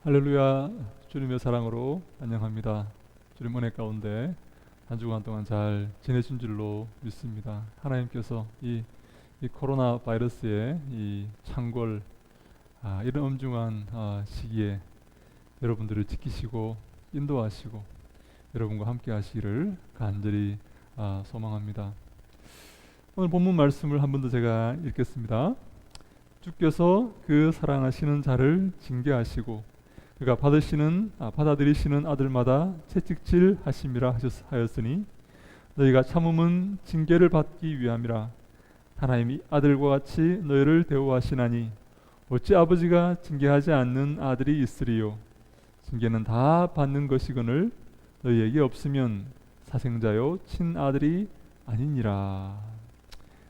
할렐루야. 주님의 사랑으로 안녕합니다. 주님 은혜 가운데 한 주간 동안 잘 지내신 줄로 믿습니다. 하나님께서 이 코로나 바이러스의 이 창궐, 이런 엄중한 시기에 여러분들을 지키시고 인도하시고 여러분과 함께 하시기를 간절히 소망합니다. 오늘 본문 말씀을 한 번 더 제가 읽겠습니다. 주께서 그 사랑하시는 자를 징계하시고 그가 받아들이시는 아들마다 채찍질 하심이라 하였으니 너희가 참음은 징계를 받기 위함이라. 하나님이 아들과 같이 너희를 대우하시나니 어찌 아버지가 징계하지 않는 아들이 있으리요. 징계는 다 받는 것이거늘 너희에게 없으면 사생자요 친아들이 아니니라.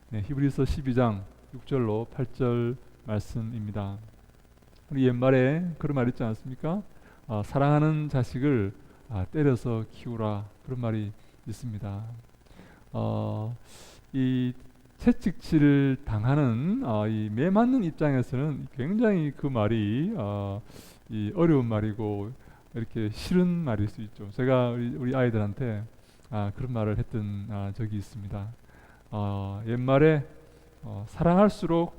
네, 히브리서 12장 6절로 8절 말씀입니다. 우리 옛말에 그런 말 있지 않습니까? 사랑하는 자식을 때려서 키우라, 그런 말이 있습니다. 이 채찍질을 당하는 이 매 맞는 입장에서는 굉장히 그 말이 이 어려운 말이고 이렇게 싫은 말일 수 있죠. 제가 우리 아이들한테 그런 말을 했던 적이 있습니다. 옛말에 사랑할수록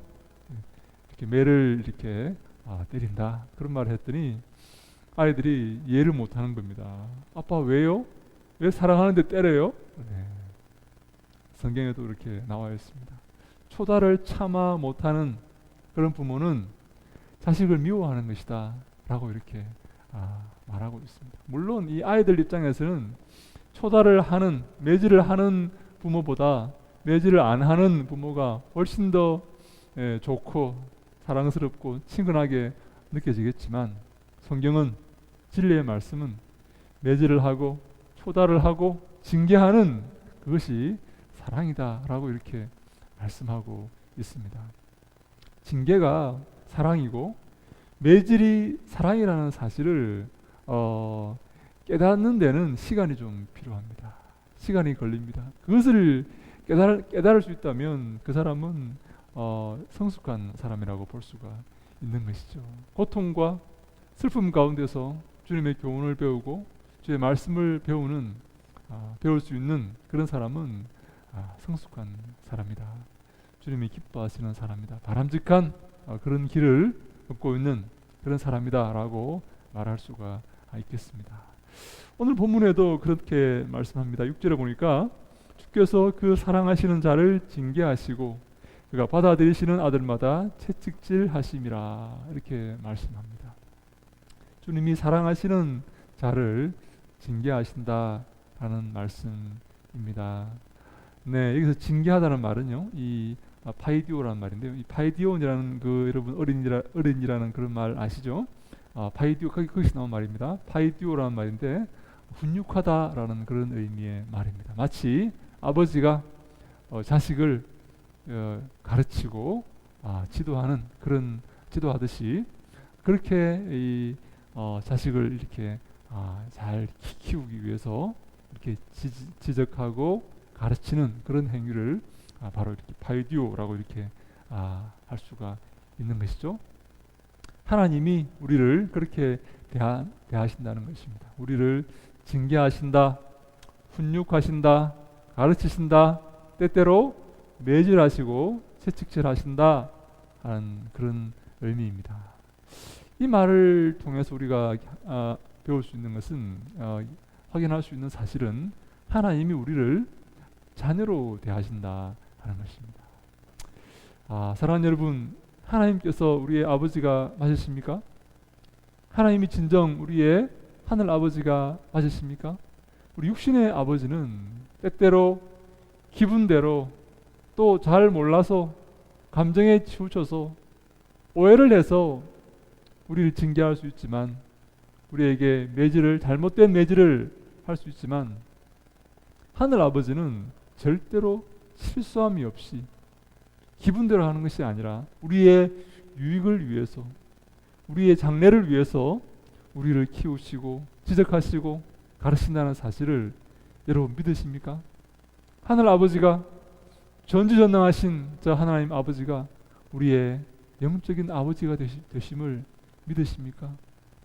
이렇게 매를 이렇게 때린다, 그런 말을 했더니 아이들이 이해를 못하는 겁니다. 아빠 왜요? 왜 사랑하는데 때려요? 네. 성경에도 이렇게 나와 있습니다. 초달을 참아 못하는 그런 부모는 자식을 미워하는 것이다 라고 이렇게 말하고 있습니다. 물론 이 아이들 입장에서는 초달을 하는, 매질을 하는 부모보다 매질을 안 하는 부모가 훨씬 더 좋고 사랑스럽고 친근하게 느껴지겠지만, 성경은, 진리의 말씀은 매질을 하고 초달을 하고 징계하는 그것이 사랑이다 라고 이렇게 말씀하고 있습니다. 징계가 사랑이고 매질이 사랑이라는 사실을 깨닫는 데는 시간이 좀 필요합니다. 시간이 걸립니다. 그것을 깨달을 수 있다면 그 사람은 성숙한 사람이라고 볼 수가 있는 것이죠. 고통과 슬픔 가운데서 주님의 교훈을 배우고 주의 말씀을 배울 수 있는 그런 사람은 성숙한 사람이다. 주님이 기뻐하시는 사람이다. 바람직한 그런 길을 걷고 있는 그런 사람이다 라고 말할 수가 있겠습니다. 오늘 본문에도 그렇게 말씀합니다. 6절에 보니까 주께서 그 사랑하시는 자를 징계하시고 그가 받아들이시는 아들마다 채찍질 하심이라, 이렇게 말씀합니다. 주님이 사랑하시는 자를 징계하신다라는 말씀입니다. 네, 여기서 징계하다는 말은요, 이 파이디오라는 말인데요. 이 파이디온이라는 여러분 어린이라는 그런 말 아시죠? 파이디오, 거기서 나온 말입니다. 파이디오라는 말인데 훈육하다라는 그런 의미의 말입니다. 마치 아버지가 자식을 가르치고 지도하는, 그런 지도하듯이 그렇게 이 자식을 이렇게 잘 키우기 위해서 이렇게 지적하고 가르치는 그런 행위를 바로 이렇게 파이디오라고 이렇게 할 수가 있는 것이죠. 하나님이 우리를 그렇게 대하신다는 것입니다. 우리를 징계하신다, 훈육하신다, 가르치신다, 때때로 매질하시고 채찍질하신다 하는 그런 의미입니다. 이 말을 통해서 우리가 배울 수 있는 것은, 확인할 수 있는 사실은 하나님이 우리를 자녀로 대하신다 하는 것입니다. 사랑하는 여러분, 하나님께서 우리의 아버지가 맞으십니까? 하나님이 진정 우리의 하늘 아버지가 맞으십니까? 우리 육신의 아버지는 때때로 기분대로 또 잘 몰라서 감정에 치우쳐서 오해를 해서 우리를 징계할 수 있지만, 우리에게 잘못된 매질을 할 수 있지만, 하늘 아버지는 절대로 실수함이 없이 기분대로 하는 것이 아니라 우리의 유익을 위해서, 우리의 장래를 위해서 우리를 키우시고 지적하시고 가르친다는 사실을 여러분 믿으십니까? 하늘 아버지가, 전지전능하신 저 하나님 아버지가 우리의 영적인 아버지가 되심을 믿으십니까?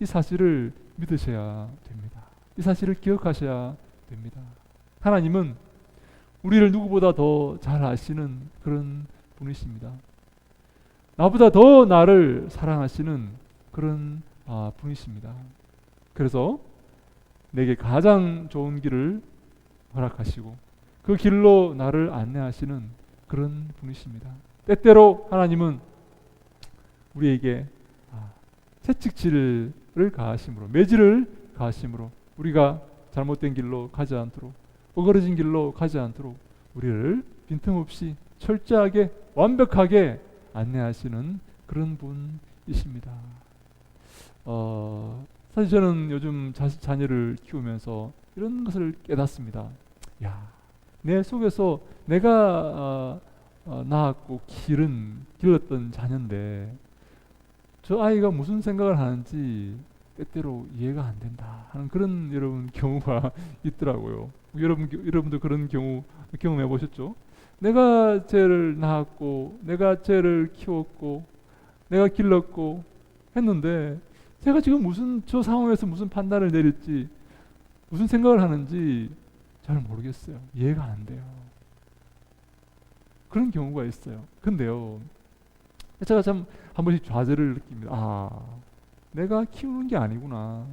이 사실을 믿으셔야 됩니다. 이 사실을 기억하셔야 됩니다. 하나님은 우리를 누구보다 더 잘 아시는 그런 분이십니다. 나보다 더 나를 사랑하시는 그런 분이십니다. 그래서 내게 가장 좋은 길을 허락하시고 그 길로 나를 안내하시는 그런 분이십니다. 때때로 하나님은 우리에게 채찍질을 가하심으로, 매질을 가하심으로 우리가 잘못된 길로 가지 않도록, 어그러진 길로 가지 않도록 우리를 빈틈없이 철저하게 완벽하게 안내하시는 그런 분이십니다. 사실 저는 요즘 자녀를 키우면서 이런 것을 깨닫습니다. 내 속에서 내가 낳았고 길렀던 자녀인데 저 아이가 무슨 생각을 하는지 때때로 이해가 안 된다 하는 그런 여러분 경우가 있더라고요. 여러분도 그런 경우 경험해 보셨죠? 내가 쟤를 낳았고 내가 쟤를 키웠고 내가 길렀고 했는데 제가 지금 저 상황에서 무슨 판단을 내릴지 무슨 생각을 하는지 잘 모르겠어요. 이해가 안 돼요. 그런 경우가 있어요. 근데요, 제가 참 한 번씩 좌절을 느낍니다. 내가 키우는 게 아니구나.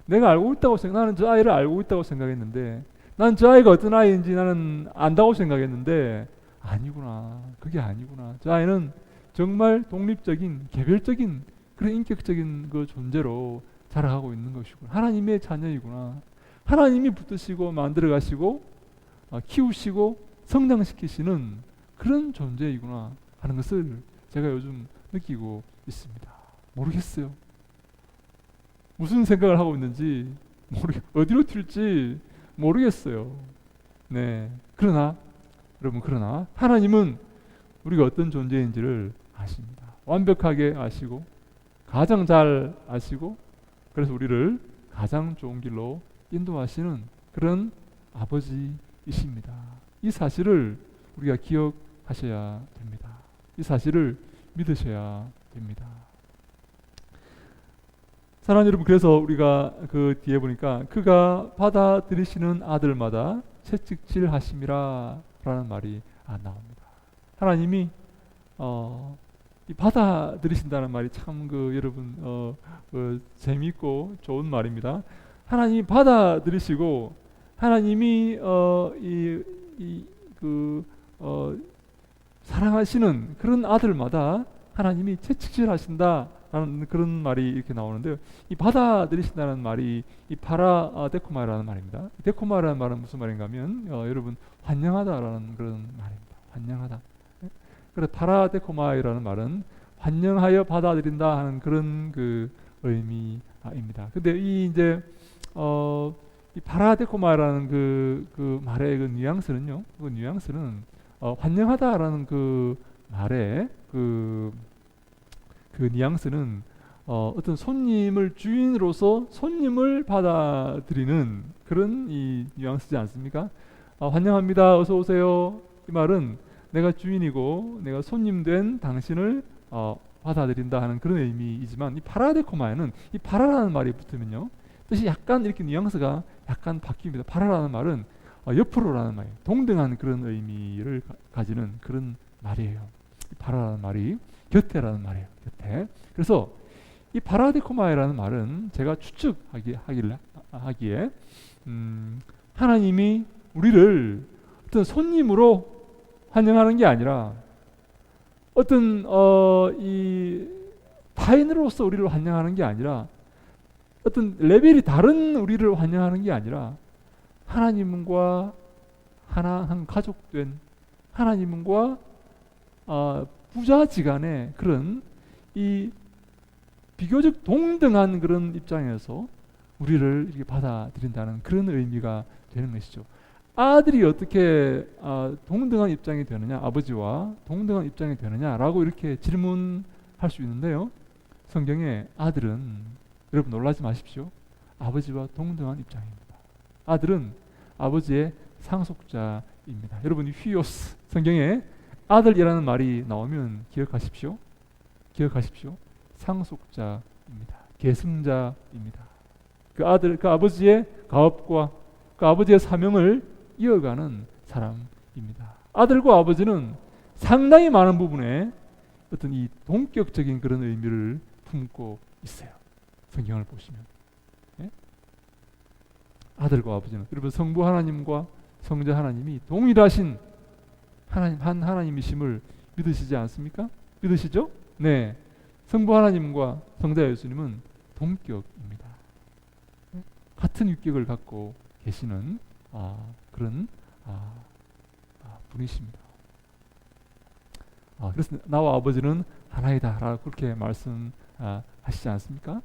내가 알고 있다고 나는 저 아이를 알고 있다고 생각했는데, 난 저 아이가 어떤 아이인지 나는 안다고 생각했는데 아니구나. 그게 아니구나. 저 아이는 정말 독립적인, 개별적인 그런 인격적인 그 존재로 자라가고 있는 것이구나. 하나님의 자녀이구나. 하나님이 붙드시고 만들어 가시고 키우시고 성장시키시는 그런 존재이구나 하는 것을 제가 요즘 느끼고 있습니다. 모르겠어요. 무슨 생각을 하고 있는지 어디로 튈지 모르겠어요. 네. 그러나 하나님은 우리가 어떤 존재인지를 아십니다. 완벽하게 아시고 가장 잘 아시고 그래서 우리를 가장 좋은 길로 인도하시는 그런 아버지이십니다. 이 사실을 우리가 기억하셔야 됩니다. 이 사실을 믿으셔야 됩니다. 사랑하는 여러분, 그래서 우리가 그 뒤에 보니까 그가 받아들이시는 아들마다 채찍질 하심이라 라는 말이 나옵니다. 하나님이 이 받아들이신다는 말이 참 여러분 재미있고 좋은 말입니다. 하나님이 받아들이시고 하나님이 사랑하시는 그런 아들마다 하나님이 채찍질하신다라는 그런 말이 이렇게 나오는데요. 이 받아들이신다는 말이 이 파라데코마라는 말입니다. 데코마라는 말은 무슨 말인가하면 여러분 환영하다라는 그런 말입니다. 환영하다. 그래서 파라데코마이라는 말은 환영하여 받아들인다 하는 그런 그 의미입니다. 근데 이 파라데코마라는 그 말의 그 뉘앙스는 환영하다라는 그 말의 그 뉘앙스는 어떤 손님을 주인으로서 손님을 받아들이는 그런 이 뉘앙스지 않습니까? 환영합니다. 어서 오세요. 이 말은 내가 주인이고 내가 손님 된 당신을 받아들인다 하는 그런 의미이지만 이 파라데코마에는 이 파라라는 말이 붙으면요 뜻이 약간 이렇게 뉘앙스가 약간 바뀝니다. 파라라는 말은 옆으로라는 말이에요. 동등한 그런 의미를 가지는 그런 말이에요. 이 파라라는 말이 곁에라는 말이에요. 곁에. 그래서 이 파라데코마이라는 말은 제가 추측하기에 하나님이 우리를 어떤 손님으로 환영하는 게 아니라 어떤 이 타인으로서 우리를 환영하는 게 아니라 어떤 레벨이 다른 우리를 환영하는 게 아니라 하나님과 하나 한 가족된 하나님과 부자지간의 그런 이 비교적 동등한 그런 입장에서 우리를 이렇게 받아들인다는 그런 의미가 되는 것이죠. 아들이 어떻게 동등한 입장이 되느냐, 아버지와 동등한 입장이 되느냐라고 이렇게 질문할 수 있는데요. 성경에 아들은 여러분 놀라지 마십시오. 아버지와 동등한 입장입니다. 아들은 아버지의 상속자입니다. 여러분 휘오스 성경에 아들이라는 말이 나오면 기억하십시오. 상속자입니다. 계승자입니다. 그 아들, 그 아버지의 가업과 그 아버지의 사명을 이어가는 사람입니다. 아들과 아버지는 상당히 많은 부분에 어떤 이 동격적인 그런 의미를 품고 있어요. 성경을 보시면. 예? 아들과 아버지는, 여러분, 성부 하나님과 성자 하나님이 동일하신 한 하나님이심을 믿으시지 않습니까? 믿으시죠? 네. 성부 하나님과 성자 예수님은 동격입니다. 같은 위격을 갖고 계시는 그런 분이십니다. 그래서 나와 아버지는 하나이다 라고 그렇게 말씀하시지 않습니까?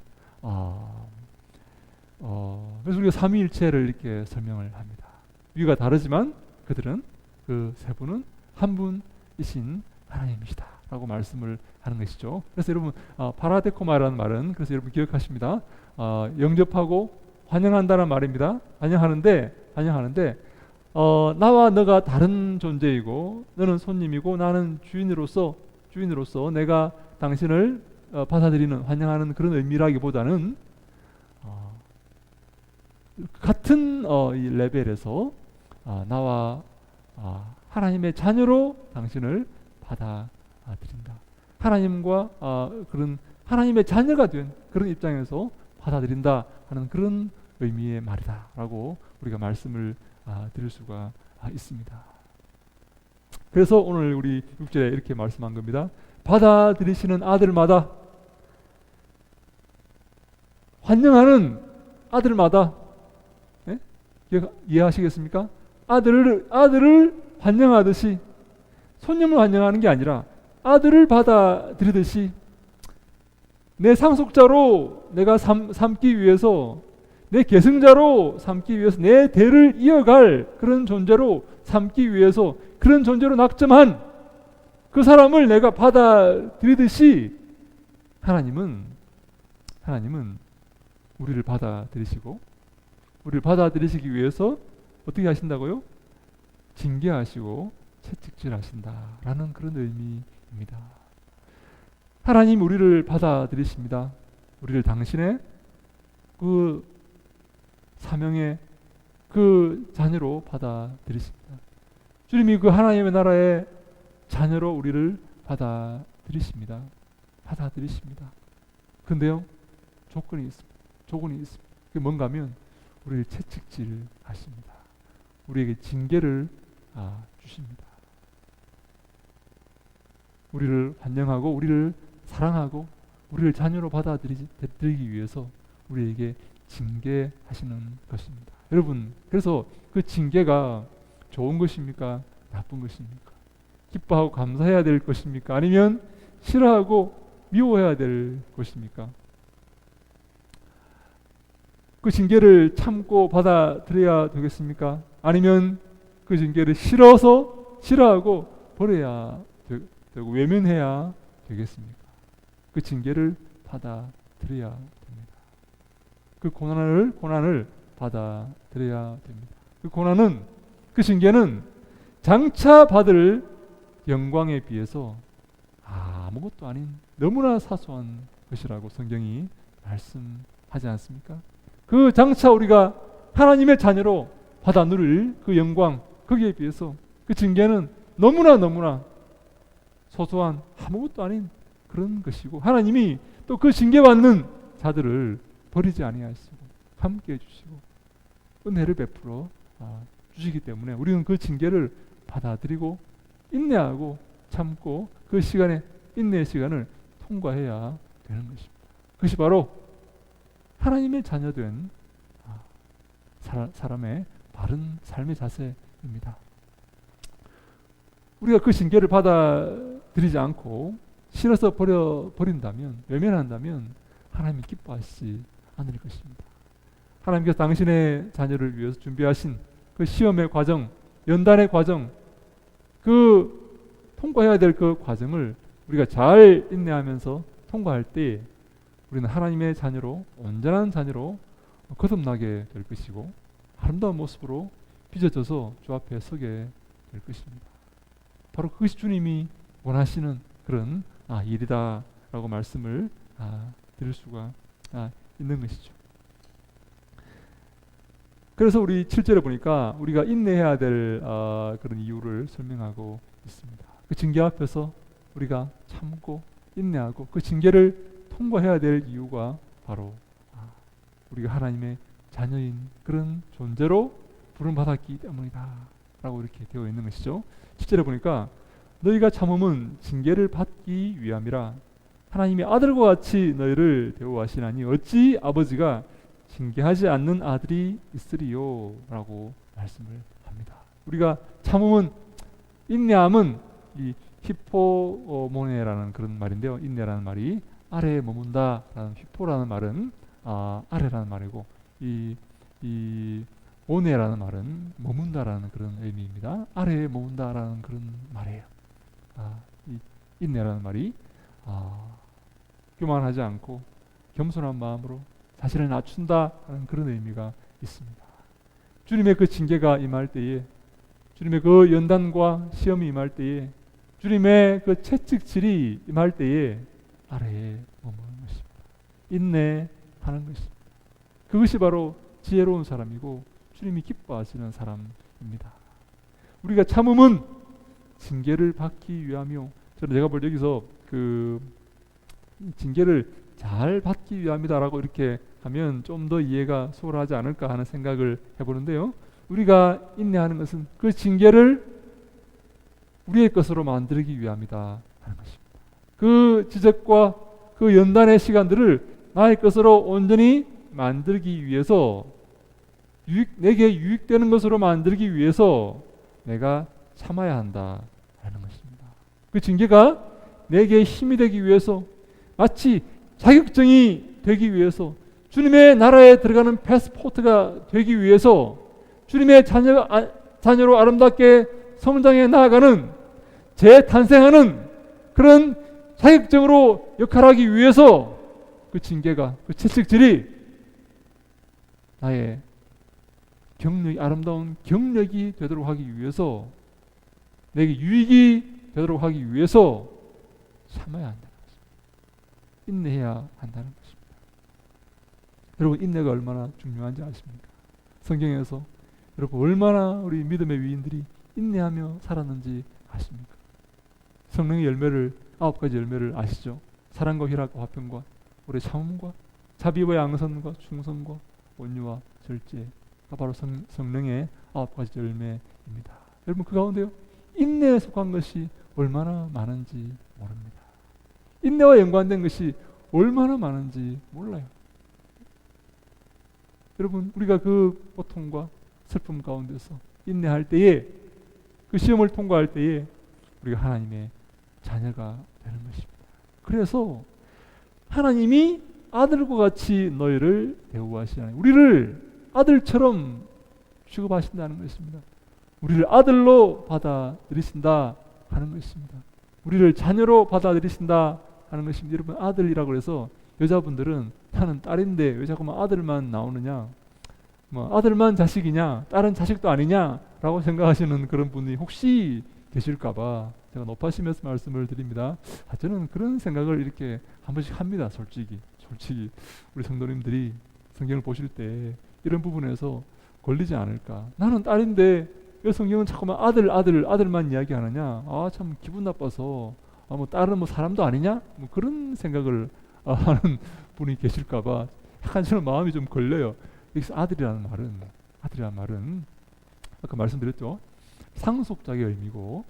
그래서 우리가 삼위일체를 이렇게 설명을 합니다. 위가 다르지만 그들은, 그 세 분은 한 분이신 하나님이시다 라고 말씀을 하는 것이죠. 그래서 여러분, 파라데코마라는 말은, 그래서 여러분 기억하십니다. 영접하고 환영한다는 말입니다. 환영하는데 나와 너가 다른 존재이고, 너는 손님이고 나는 주인으로서 내가 당신을 받아들이는, 환영하는 그런 의미라기보다는 같은 이 레벨에서 나와 하나님의 자녀로 당신을 받아들인다. 하나님과 그런 하나님의 자녀가 된 그런 입장에서 받아들인다 하는 그런 의미의 말이다라고 우리가 말씀을 드릴 수가 있습니다. 그래서 오늘 우리 6절에 이렇게 말씀한 겁니다. 받아들이시는 아들마다, 환영하는 아들마다, 네? 이해하시겠습니까? 아들을 환영하듯이, 손님을 환영하는 게 아니라 아들을 받아들이듯이 내 상속자로 내가 삼기 위해서, 내 계승자로 삼기 위해서, 내 대를 이어갈 그런 존재로 삼기 위해서, 그런 존재로 낙점한 그 사람을 내가 받아들이듯이 하나님은 우리를 받아들이시고, 우리를 받아들이시기 위해서 어떻게 하신다고요? 징계하시고 채찍질하신다라는 그런 의미입니다. 하나님 우리를 받아들이십니다. 우리를 당신의 그 사명의 그 자녀로 받아들이십니다. 주님이 그 하나님의 나라의 자녀로 우리를 받아들이십니다. 근데요, 조건이 있습니다. 그게 뭔가 하면 우리를 채찍질하십니다. 우리에게 징계를 주십니다. 우리를 환영하고 우리를 사랑하고 우리를 자녀로 받아들이기 위해서 우리에게 징계하시는 것입니다. 여러분, 그래서 그 징계가 좋은 것입니까? 나쁜 것입니까? 기뻐하고 감사해야 될 것입니까? 아니면 싫어하고 미워해야 될 것입니까? 그 징계를 참고 받아들여야 되겠습니까? 아니면 그 징계를 싫어하고 버려야 되고 외면해야 되겠습니까? 그 징계를 받아들여야 됩니다. 그 고난을 받아들여야 됩니다. 그 징계는 장차 받을 영광에 비해서 아무것도 아닌 너무나 사소한 것이라고 성경이 말씀하지 않습니까? 그 장차 우리가 하나님의 자녀로 받아 누릴 그 영광, 거기에 비해서 그 징계는 너무나 소소한 아무것도 아닌 그런 것이고, 하나님이 또 그 징계받는 자들을 버리지 아니하시고 함께 해주시고 은혜를 베풀어 주시기 때문에 우리는 그 징계를 받아들이고 인내하고 참고 그 시간에, 인내의 시간을 통과해야 되는 것입니다. 그것이 바로 하나님의 자녀된 사람의 바른 삶의 자세입니다. 우리가 그 징계를 받아들이지 않고 싫어서 버린다면, 외면한다면 하나님이 기뻐하시지 않을 것입니다. 하나님께서 당신의 자녀를 위해서 준비하신 그 시험의 과정, 연단의 과정, 그 통과해야 될 그 과정을 우리가 잘 인내하면서 통과할 때 우리는 하나님의 자녀로, 온전한 자녀로 거듭나게 될 것이고 아름다운 모습으로 빚어져서 주 앞에 서게 될 것입니다. 바로 그것이 주님이 원하시는 그런 일이다라고 말씀을 드릴 수가 있는 것이죠. 그래서 우리 7절에 보니까 우리가 인내해야 될 그런 이유를 설명하고 있습니다. 그 징계 앞에서 우리가 참고 인내하고 그 징계를 통과해야 될 이유가 바로 우리가 하나님의 자녀인 그런 존재로 부름받았기 때문이다 라고 이렇게 되어 있는 것이죠. 7절에 보니까 너희가 참음은 징계를 받기 위함이라 하나님이 아들과 같이 너희를 대우하시나니 어찌 아버지가 징계하지 않는 아들이 있으리요 라고 말씀을 합니다. 우리가 참음은 인내함은 이 히포모네라는 그런 말인데요. 인내라는 말이 아래에 머문다 라는 히포라는 말은 아래라는 말이고 이 모네라는 말은 머문다라는 그런 의미입니다. 아래에 머문다라는 그런 말이에요. 이 인내라는 말이 교만하지 않고 겸손한 마음으로 자신을 낮춘다라는 그런 의미가 있습니다. 주님의 그 징계가 임할 때에, 주님의 그 연단과 시험이 임할 때에, 주님의 그 채찍질이 임할 때에 아래에 머무는 것입니다. 인내하는 것입니다. 그것이 바로 지혜로운 사람이고 주님이 기뻐하시는 사람입니다. 우리가 참음은 징계를 받기 위함이요. 제가 볼 때 여기서 그 징계를 잘 받기 위함이다라고 이렇게 하면 좀 더 이해가 수월하지 않을까 하는 생각을 해보는데요. 우리가 인내하는 것은 그 징계를 우리의 것으로 만들기 위함이다 하는 것입니다. 그 지적과 그 연단의 시간들을 나의 것으로 온전히 만들기 위해서 내게 유익되는 것으로 만들기 위해서 내가 참아야 한다 하는 것입니다. 그 징계가 내게 힘이 되기 위해서 마치 자격증이 되기 위해서 주님의 나라에 들어가는 패스포트가 되기 위해서 주님의 자녀로 아름답게 성장해 나아가는 재탄생하는 그런 자격증으로 역할하기 위해서 그 징계가 그 채찍질이 나의 경력이 아름다운 경력이 되도록 하기 위해서 내게 유익이 되도록 하기 위해서 참아야 한다는 것입니다. 인내해야 한다는 것입니다. 여러분 인내가 얼마나 중요한지 아십니까? 성경에서 여러분 얼마나 우리 믿음의 위인들이 인내하며 살았는지 아십니까? 성령의 열매를 9가지 열매를 아시죠? 사랑과 희락과 화평과 오래 참음과 자비와 양선과 충성과 온유와 절제가 바로 성령의 9가지 열매입니다. 여러분 그 가운데요 인내에 속한 것이 얼마나 많은지 모릅니다. 인내와 연관된 것이 얼마나 많은지 몰라요. 여러분 우리가 그 고통과 슬픔 가운데서 인내할 때에 그 시험을 통과할 때에 우리가 하나님의 자녀가 되는 것입니다. 그래서 하나님이 아들과 같이 너희를 대우하시나니 우리를 아들처럼 취급하신다는 것입니다. 우리를 아들로 받아들이신다 하는 것입니다. 우리를 자녀로 받아들이신다 하는 것입니다. 여러분 아들이라고 해서 여자분들은 나는 딸인데 왜 자꾸만 아들만 나오느냐, 뭐 아들만 자식이냐, 딸은 자식도 아니냐라고 생각하시는 그런 분이 혹시 계실까봐 제가 높아시면서 말씀을 드립니다. 저는 그런 생각을 이렇게 한 번씩 합니다. 솔직히 우리 성도님들이 성경을 보실 때 이런 부분에서 걸리지 않을까. 나는 딸인데 왜 성경은 자꾸만 아들만 이야기하느냐. 참 기분 나빠서 뭐 딸은 뭐 사람도 아니냐? 뭐 그런 생각을 하는 분이 계실까봐 약간 저는 마음이 좀 걸려요. 여기서 아들이라는 말은 아까 말씀드렸죠. 상속자의 의미고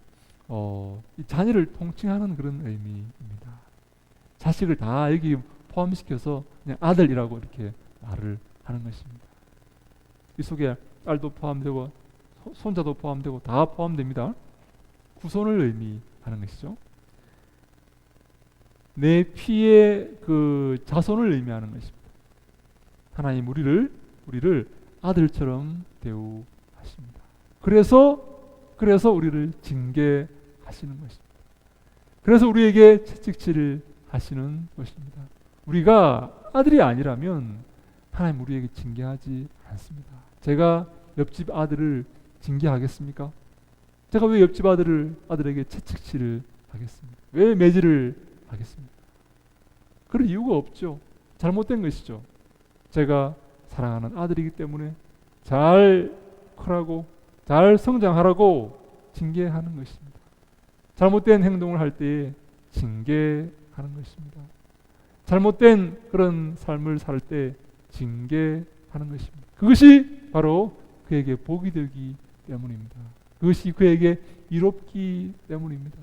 이 자녀를 통칭하는 그런 의미입니다. 자식을 다 여기 포함시켜서 그냥 아들이라고 이렇게 말을 하는 것입니다. 이 속에 딸도 포함되고 손자도 포함되고 다 포함됩니다. 후손을 의미하는 것이죠. 내 피의 그 자손을 의미하는 것입니다. 하나님 우리를 아들처럼 대우하십니다. 그래서 우리를 징계하시는 것입니다. 그래서 우리에게 채찍질을 하시는 것입니다. 우리가 아들이 아니라면 하나님 우리에게 징계하지 않습니다. 제가 옆집 아들을 징계하겠습니까? 제가 왜 옆집 아들에게 채찍질을 하겠습니까? 왜 매질을 하겠습니까? 그럴 이유가 없죠. 잘못된 것이죠. 제가 사랑하는 아들이기 때문에 잘 크라고 잘 성장하라고 징계하는 것입니다. 잘못된 행동을 할 때에 징계하는 것입니다. 잘못된 그런 삶을 살 때 징계하는 것입니다. 그것이 바로 그에게 복이 되기 때문입니다. 그것이 그에게 이롭기 때문입니다.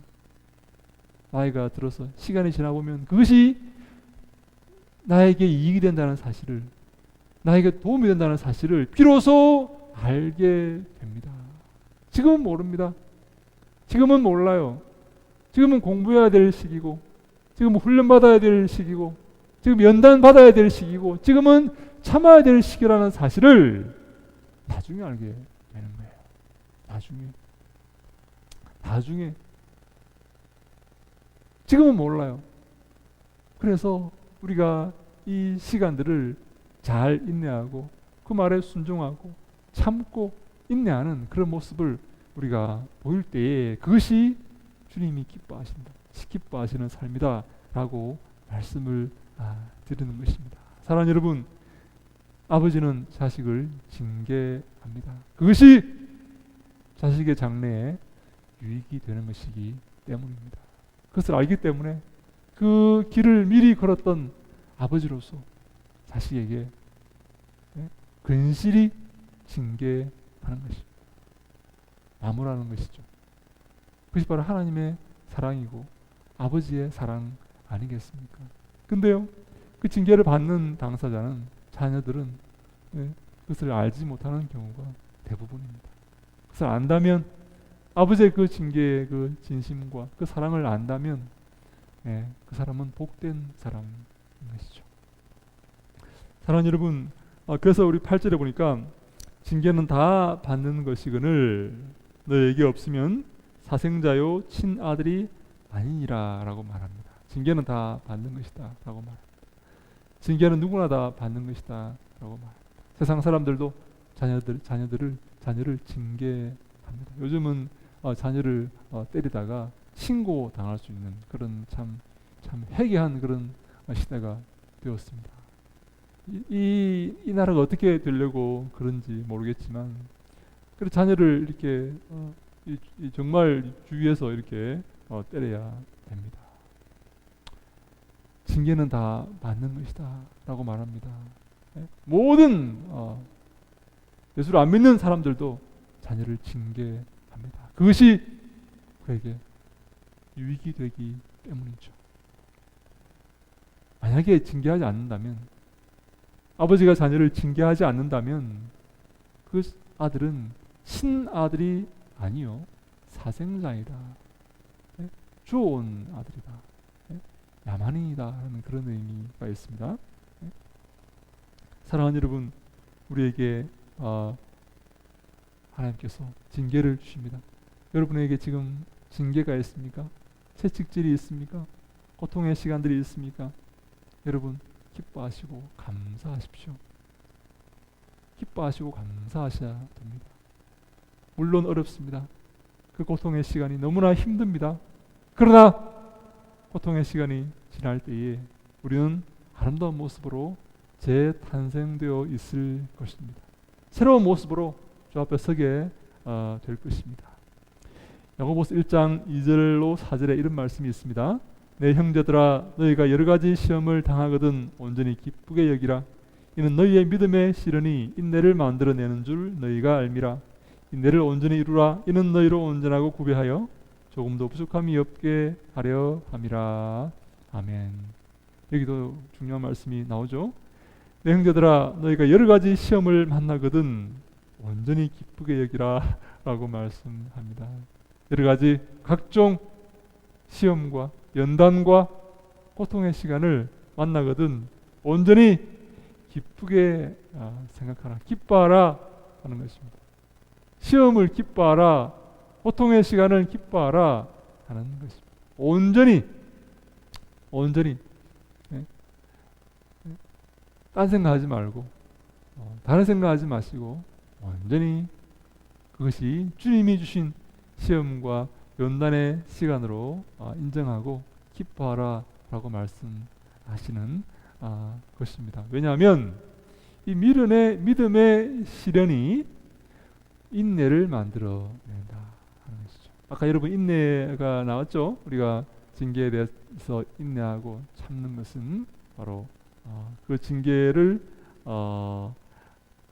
나이가 들어서 시간이 지나보면 그것이 나에게 이익이 된다는 사실을, 나에게 도움이 된다는 사실을 비로소 알게 됩니다. 지금은 모릅니다. 지금은 몰라요. 지금은 공부해야 될 시기고, 지금은 훈련받아야 될 시기고, 지금 연단받아야 될 시기고, 지금은 참아야 될 시기라는 사실을 나중에 알게 되는 거예요. 나중에. 지금은 몰라요. 그래서 우리가 이 시간들을 잘 인내하고 그 말에 순종하고 참고 인내하는 그런 모습을 우리가 보일 때에 그것이 주님이 기뻐하시는 삶이다 라고 말씀을 드리는 것입니다. 사랑하는 여러분, 아버지는 자식을 징계합니다. 그것이 자식의 장래에 유익이 되는 것이기 때문입니다. 그것을 알기 때문에 그 길을 미리 걸었던 아버지로서 자식에게 근실히 징계하는 것입니다. 나무라는 것이죠. 그것이 바로 하나님의 사랑이고 아버지의 사랑 아니겠습니까? 근데요, 그 징계를 받는 당사자는, 자녀들은 그것을 알지 못하는 경우가 대부분입니다. 그것을 안다면, 아버지의 그 징계의 그 진심과 그 사랑을 안다면 그 사람은 복된 사람인 것이죠. 사랑하는 여러분, 그래서 우리 8절에 보니까 징계는 다 받는 것이거늘 너에게 없으면 사생자요 친아들이 아니니라 라고 말합니다. 징계는 다 받는 것이다 라고 말합니다. 징계는 누구나 다 받는 것이다 라고 말합니다. 세상 사람들도 자녀를 징계합니다. 요즘은 자녀를 때리다가 신고 당할 수 있는 그런 참 해괴한 그런 시대가 되었습니다. 이 나라가 어떻게 되려고 그런지 모르겠지만, 그래서 자녀를 이렇게 정말 주위에서 이렇게 때려야 됩니다. 징계는 다 받는 것이다 라고 말합니다. 모든 예수를 안 믿는 사람들도 자녀를 징계합니다. 그것이 그에게 유익이 되기 때문이죠. 만약에 징계하지 않는다면, 아버지가 자녀를 징계하지 않는다면 그 아들은 친아들이 아니요 사생자이다, 주워온 아들이다, 야만인이다 하는 그런 의미가 있습니다. 사랑하는 여러분, 우리에게 하나님께서 징계를 주십니다. 여러분에게 지금 징계가 있습니까? 채찍질이 있습니까? 고통의 시간들이 있습니까? 여러분, 기뻐하시고 감사하십시오. 기뻐하시고 감사하셔야 됩니다. 물론 어렵습니다. 그 고통의 시간이 너무나 힘듭니다. 그러나 고통의 시간이 지날 때에 우리는 아름다운 모습으로 재탄생되어 있을 것입니다. 새로운 모습으로 주 앞에 서게 될 것입니다. 야고보서 1장 2절로 4절에 이런 말씀이 있습니다. 내 형제들아, 너희가 여러 가지 시험을 당하거든 온전히 기쁘게 여기라. 이는 너희의 믿음의 시련이 인내를 만들어내는 줄 너희가 알미라. 인내를 온전히 이루라. 이는 너희로 온전하고 구비하여 조금도 부족함이 없게 하려 함이라. 아멘. 여기도 중요한 말씀이 나오죠. 내 형제들아, 너희가 여러 가지 시험을 만나거든 온전히 기쁘게 여기라 라고 말씀합니다. 여러 가지 각종 시험과 연단과 고통의 시간을 만나거든 온전히 기쁘게 생각하라, 기뻐하라 하는 것입니다. 시험을 기뻐하라, 고통의 시간을 기뻐하라 하는 것입니다. 온전히 딴 생각하지 말고 다른 생각하지 마시고 완전히 그것이 주님이 주신 시험과 연단의 시간으로 인정하고 기뻐하라 라고 말씀하시는 것입니다. 왜냐하면 이 믿음의 시련이 인내를 만들어낸다 하는 것이죠. 아까 여러분 인내가 나왔죠? 우리가 징계에 대해서 인내하고 참는 것은 바로 그 징계를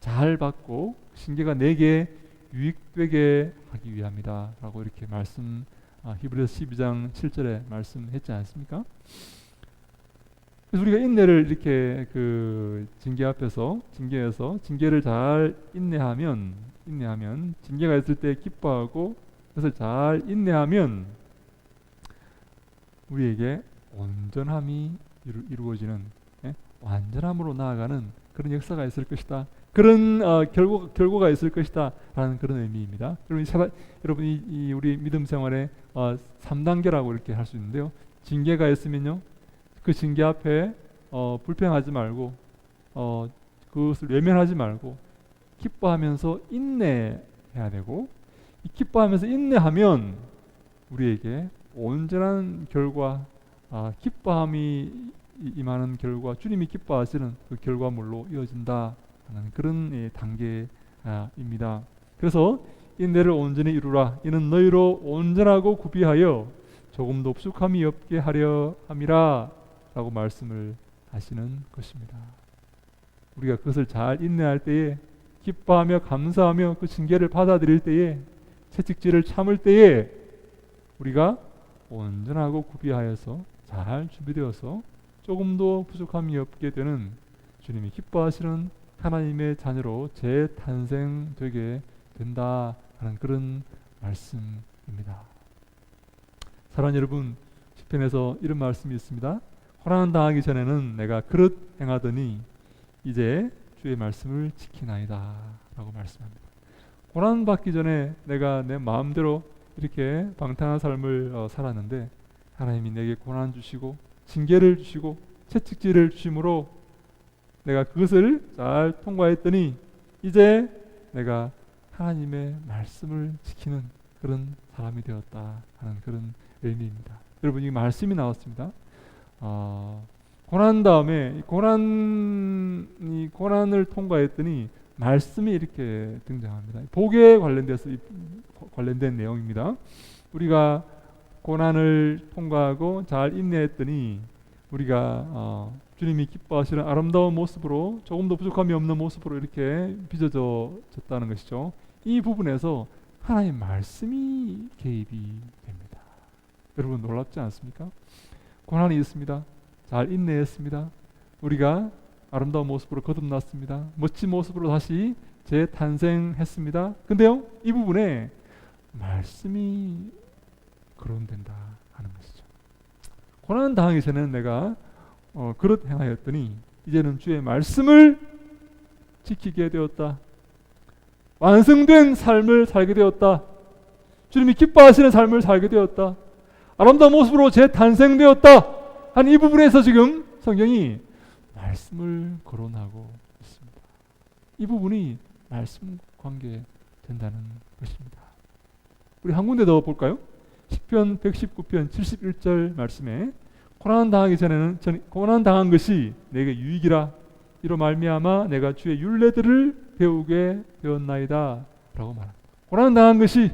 잘 받고 징계가 내게 유익되게 하기 위함이다 라고 이렇게 히브리서 12장 7절에 말씀했지 않습니까? 그래서 우리가 인내를 이렇게 그 징계에서 징계를 잘 인내하면 징계가 있을 때 기뻐하고 그것을 잘 인내하면 우리에게 온전함이 이루어지는 완전함으로 나아가는 그런 역사가 있을 것이다. 그런 결과가 있을 것이다 라는 그런 의미입니다. 여러분 이 우리 믿음 생활의 3단계라고 이렇게 할 수 있는데요. 징계가 있으면요, 그 징계 앞에 불평하지 말고 그것을 외면하지 말고 기뻐하면서 인내해야 되고, 이 기뻐하면서 인내하면 우리에게 온전한 결과, 기뻐함이 임하는 결과, 주님이 기뻐하시는 그 결과물로 이어진다 하는 그런 단계입니다. 그래서 인내를 온전히 이루라. 이는 너희로 온전하고 구비하여 조금도 부족함이 없게 하려 함이라 라고 말씀을 하시는 것입니다. 우리가 그것을 잘 인내할 때에, 기뻐하며 감사하며 그 징계를 받아들일 때에, 채찍질을 참을 때에 우리가 온전하고 구비하여서 잘 준비되어서 조금도 부족함이 없게 되는 주님이 기뻐하시는 하나님의 자녀로 재탄생되게 된다 하는 그런 말씀입니다. 사랑하는 여러분, 시편에서 이런 말씀이 있습니다. 고난 당하기 전에는 내가 그릇 행하더니 이제 주의 말씀을 지키나이다 라고 말씀합니다. 고난 받기 전에 내가 내 마음대로 이렇게 방탕한 삶을 살았는데 하나님이 내게 고난 주시고 징계를 주시고 채찍질을 주심으로 내가 그것을 잘 통과했더니 이제 내가 하나님의 말씀을 지키는 그런 사람이 되었다 하는 그런 의미입니다. 여러분, 이 말씀이 나왔습니다. 고난 다음에 고난을 통과했더니 말씀이 이렇게 등장합니다. 복에 관련된 내용입니다. 우리가 고난을 통과하고 잘 인내했더니 우리가 주님이 기뻐하시는 아름다운 모습으로, 조금도 부족함이 없는 모습으로 이렇게 빚어졌다는 것이죠. 이 부분에서 하나님 말씀이 개입이 됩니다. 여러분, 놀랍지 않습니까? 고난이 있습니다. 잘 인내했습니다. 우리가 아름다운 모습으로 거듭났습니다. 멋진 모습으로 다시 재탄생했습니다. 근데요, 이 부분에 말씀이 거론된다 하는 것이죠. 고난 당하기 전에는 내가 그릇 행하였더니 이제는 주의 말씀을 지키게 되었다. 완성된 삶을 살게 되었다. 주님이 기뻐하시는 삶을 살게 되었다. 아름다운 모습으로 재탄생되었다 하는 이 부분에서 지금 성경이 말씀을 거론하고 있습니다. 이 부분이 말씀 관계 된다는 것입니다. 우리 한 군데 더 볼까요? 시편 119편 71절 말씀에 고난 당하기 전에는 고난 당한 것이 내게 유익이라 이로 말미암아 내가 주의 율례들을 배우게 되었나이다 라고 말합니다. 고난 당한 것이,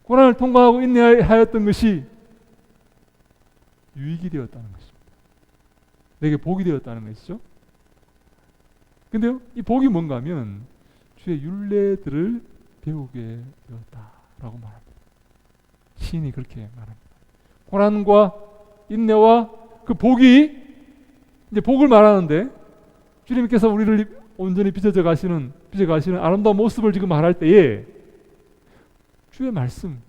고난을 통과하고 인내하였던 것이 유익이 되었다는 것입니다. 내게 복이 되었다는 것이죠. 근데요, 이 복이 뭔가 하면 주의 율례들을 배우게 되었다라고 말합니다. 시인이 그렇게 말합니다. 고난과 인내와 그 복이, 이제 복을 말하는데 주님께서 우리를 온전히 빚어져 가시는 아름다운 모습을 지금 말할 때에 주의 말씀,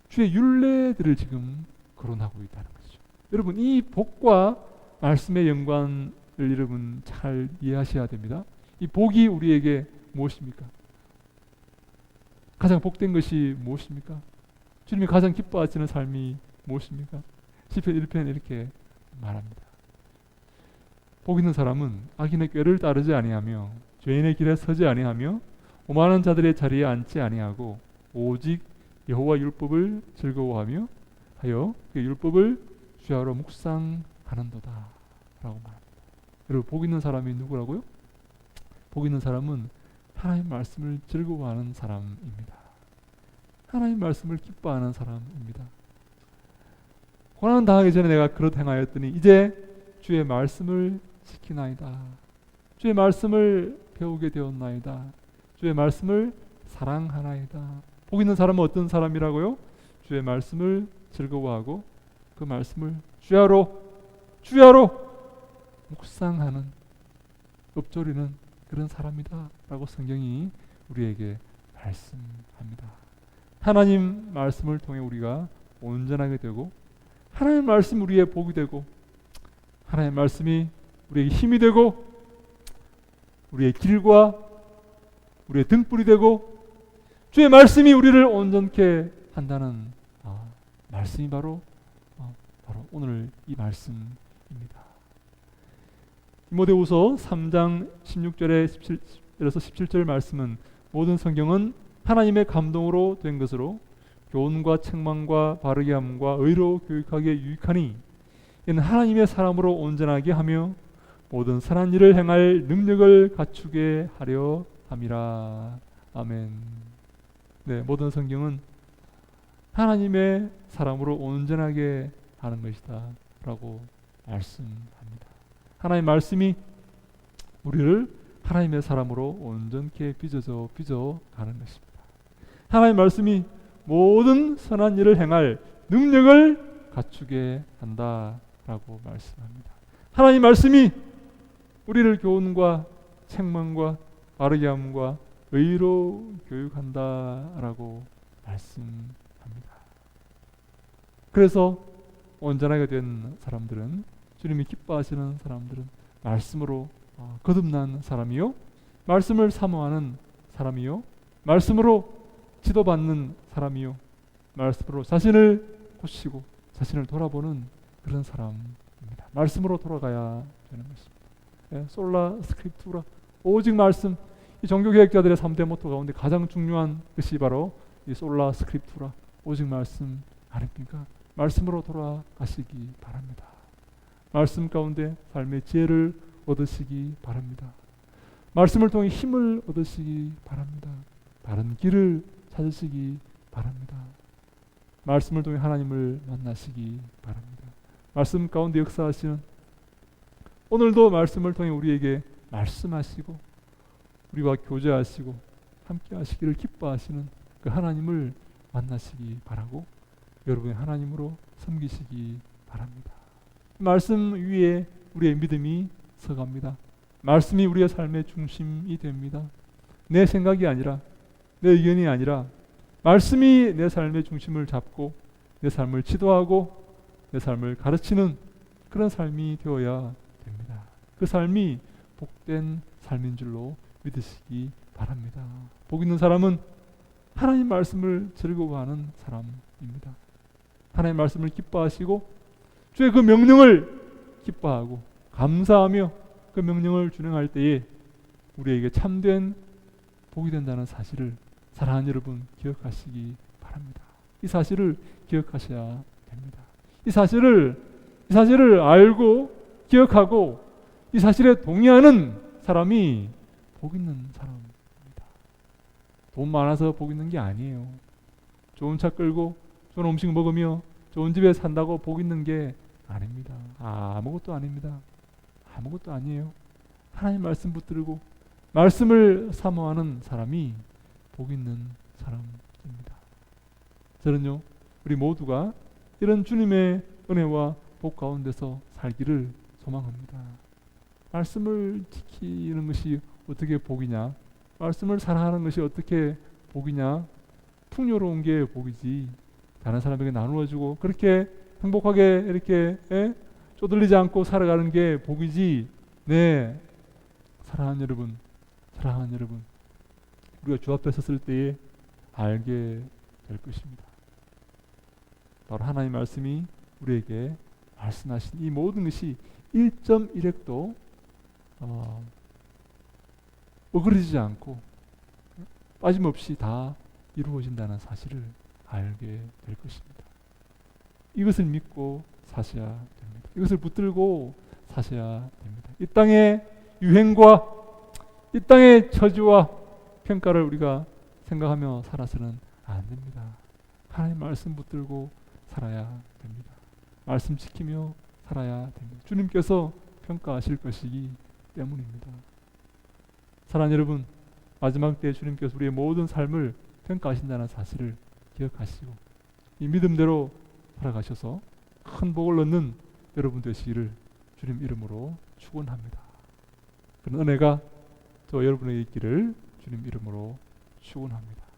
주의 율례들을 지금 거론하고 있다는 것이죠. 여러분, 이 복과 말씀의 연관을 여러분 잘 이해하셔야 됩니다. 이 복이 우리에게 무엇입니까? 가장 복된 것이 무엇입니까? 주님이 가장 기뻐하시는 삶이 무엇입니까? 시편 1편 이렇게 말합니다. 복 있는 사람은 악인의 꾀를 따르지 아니하며 죄인의 길에 서지 아니하며 오만한 자들의 자리에 앉지 아니하고 오직 여호와 율법을 즐거워하며 하여 그 율법을 주야로 묵상하는도다 말합니다. 여러분, 복 있는 사람이 누구라고요? 복 있는 사람은 하나님 말씀을 즐거워하는 사람입니다. 하나님 말씀을 기뻐하는 사람입니다. 고난 당하기 전에 내가 그렇게 행하였더니 이제 주의 말씀을 지키나이다. 주의 말씀을 배우게 되었나이다. 주의 말씀을 사랑하나이다. 복 있는 사람은 어떤 사람이라고요? 주의 말씀을 즐거워하고 그 말씀을 주야로 묵상하는, 읊조리는 그런 사람이다 라고 성경이 우리에게 말씀합니다. 하나님 말씀을 통해 우리가 온전하게 되고, 하나님 말씀 우리의 복이 되고, 하나님 말씀이 우리에게 힘이 되고, 우리의 길과 우리의 등불이 되고, 주의 말씀이 우리를 온전케 한다는 말씀이 바로 오늘 이 말씀입니다. 디모데후서 3장 16절에서 17절 말씀은 모든 성경은 하나님의 감동으로 된 것으로 교훈과 책망과 바르게 함과 의로 교육하기에 유익하니 이는 하나님의 사람으로 온전하게 하며 모든 선한 일을 행할 능력을 갖추게 하려 함이라. 아멘. 네, 모든 성경은 하나님의 사람으로 온전하게 하는 것이다 라고 말씀합니다. 하나님의 말씀이 우리를 하나님의 사람으로 온전케 빚어가는 것입니다. 하나님의 말씀이 모든 선한 일을 행할 능력을 갖추게 한다라고 말씀합니다. 하나님의 말씀이 우리를 교훈과 책망과 바르게 함과 의로 교육한다라고 말씀합니다. 그래서 온전하게 된 사람들은, 주님이 기뻐하시는 사람들은 말씀으로 거듭난 사람이요, 말씀을 사모하는 사람이요, 말씀으로 지도받는 사람이요, 말씀으로 자신을 고치고 자신을 돌아보는 그런 사람입니다. 말씀으로 돌아가야 되는 것입니다. 예, 솔라 스크립투라, 오직 말씀. 이 종교개혁자들의 3대 모토 가운데 가장 중요한 것이 바로 이 솔라 스크립투라, 오직 말씀 아닙니까? 말씀으로 돌아가시기 바랍니다. 말씀 가운데 삶의 지혜를 얻으시기 바랍니다. 말씀을 통해 힘을 얻으시기 바랍니다. 바른 길을 찾으시기 바랍니다. 말씀을 통해 하나님을 만나시기 바랍니다. 말씀 가운데 역사하시는, 오늘도 말씀을 통해 우리에게 말씀하시고 우리와 교제하시고 함께 하시기를 기뻐하시는 그 하나님을 만나시기 바라고, 여러분의 하나님으로 섬기시기 바랍니다. 말씀 위에 우리의 믿음이 서갑니다. 말씀이 우리의 삶의 중심이 됩니다. 내 생각이 아니라, 내 의견이 아니라 말씀이 내 삶의 중심을 잡고 내 삶을 지도하고 내 삶을 가르치는 그런 삶이 되어야 됩니다. 그 삶이 복된 삶인 줄로 믿으시기 바랍니다. 복 있는 사람은 하나님 말씀을 즐거워하는 사람입니다. 하나님 말씀을 기뻐하시고 주의 그 명령을 기뻐하고 감사하며 그 명령을 준행할 때에 우리에게 참된 복이 된다는 사실을 사랑하는 여러분 기억하시기 바랍니다. 이 사실을 기억하셔야 됩니다. 이 사실을 알고 기억하고 이 사실에 동의하는 사람이 복 있는 사람입니다. 돈 많아서 복 있는 게 아니에요. 좋은 차 끌고 좋은 음식 먹으며 좋은 집에 산다고 복 있는 게 아닙니다. 아무것도 아닙니다. 아무것도 아니에요. 하나님 말씀 붙들고 말씀을 사모하는 사람이 복 있는 사람입니다. 저는요, 우리 모두가 이런 주님의 은혜와 복 가운데서 살기를 소망합니다. 말씀을 지키는 것이 어떻게 복이냐? 말씀을 사랑하는 것이 어떻게 복이냐? 풍요로운 게 복이지. 다른 사람에게 나누어주고 그렇게 행복하게 이렇게 쪼들리지 않고 살아가는 게 복이지. 네, 사랑하는 여러분, 우리가 주 앞에 섰을 때에 알게 될 것입니다. 바로 하나님의 말씀이 우리에게 말씀하신 이 모든 것이 1.1핵도 어그러지지 않고 빠짐없이 다 이루어진다는 사실을 알게 될 것입니다. 이것을 믿고 사셔야 됩니다. 이것을 붙들고 사셔야 됩니다. 이 땅의 유행과 이 땅의 처지와 평가를 우리가 생각하며 살아서는 안 됩니다. 하나님 말씀 붙들고 살아야 됩니다. 말씀 지키며 살아야 됩니다. 주님께서 평가하실 것이기 때문입니다. 사랑하는 여러분, 마지막 때 주님께서 우리의 모든 삶을 평가하신다는 사실을 기억하시고 이 믿음대로 살아가셔서 큰 복을 얻는 여러분 되시기를 주님 이름으로 축원합니다. 그런 은혜가 저 여러분에게 있기를 주님 이름으로 축원합니다.